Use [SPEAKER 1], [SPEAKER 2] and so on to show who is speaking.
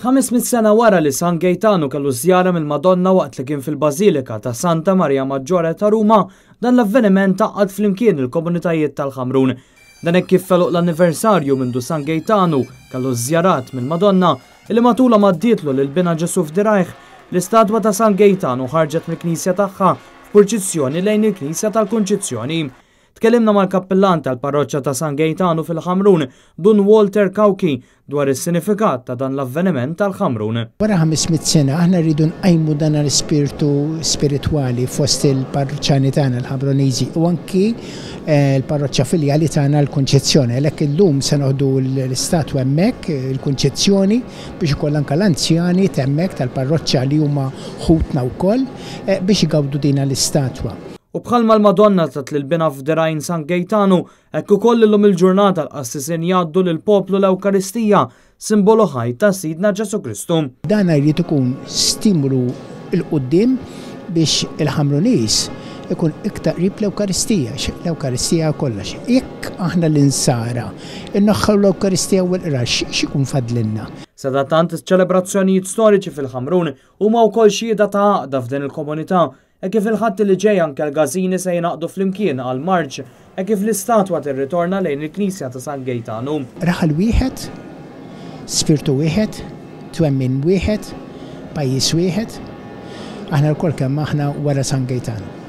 [SPEAKER 1] 500 sena wara li San Gaetano kellu żjara mill-Madonna waqt li kien fil-Bażilika ta' Santa Maria Maggiore ta' Ruma, dan l-avveniment taqgħad flimkien il-komunitajiet tal-Ħamrun. Dan hekk kif feluq l-anniversarju mindu San Gaetano kellu żjarat mill-Madonna li matula maddietlu lil bina Ġesu f'Dirajh, l-istatwa ta' San Gaetano ħarġet mill-Knisja tagħha f'purċizzjoni lejn il-Knisja tal-Kunċizzjoni. Tkellimna mal-kappellan tal-parroċċja ta' San Gaetano fil-Ħamrun, Dun Walter Kawki, dwar is-sinifikat ta' dan l-avveniment tal-Ħamrun.
[SPEAKER 2] Wara 500 sena aħna rridu nqajmu dan l-ispirtu spiritwali fost il-parroċċjani tagħna l-Ħamruniżi u anki l-parroċċja filjali tagħna l-Kunċizzjoni. Għalhekk illum se noħdu l-istatwa hemmhekk il-Kunċizzjoni biex ikoll anke l-anzjani hemmhekk tal-parroċċja li huma ħutna wkoll biex igawdu din l-istatwa.
[SPEAKER 1] U bħalma l-Madonna tat l-bina f'Dirajn San Gaetano, hekk ukoll illum il-ġurnata l-qassisin jgħaddu lill-poplu l-Ewkaristija, simbolu ħaj ta' Sidna Ġesu Kristu.
[SPEAKER 2] Dan jrid ikun stimulu l-qudiem biex il-Ħamruniż ikun iktar qrib l-Ewkaristija, l-Ewkaristija kollox. Jekk aħna l-insara innaħħu l-Ewkaristija u l-qra x'ikun fadlilna.
[SPEAKER 1] Sadattant iċ-ċelebrazzjonijiet storiċi fil-Ħamrun huma wkoll xhieda ta' għaqda f'din il-komunità. Kif il-ħadd li ġej anke l-Gażini se jingħaqdu flimkien għal marċ, kif l-istatwa tirritorna lejn il-Knisja ta' San Gaetano.
[SPEAKER 2] Raħal wieħed, spirtu wieħed, twemmin wieħed, pajjiż wieħed, aħna l-kol kemm aħna wara San Gaetano.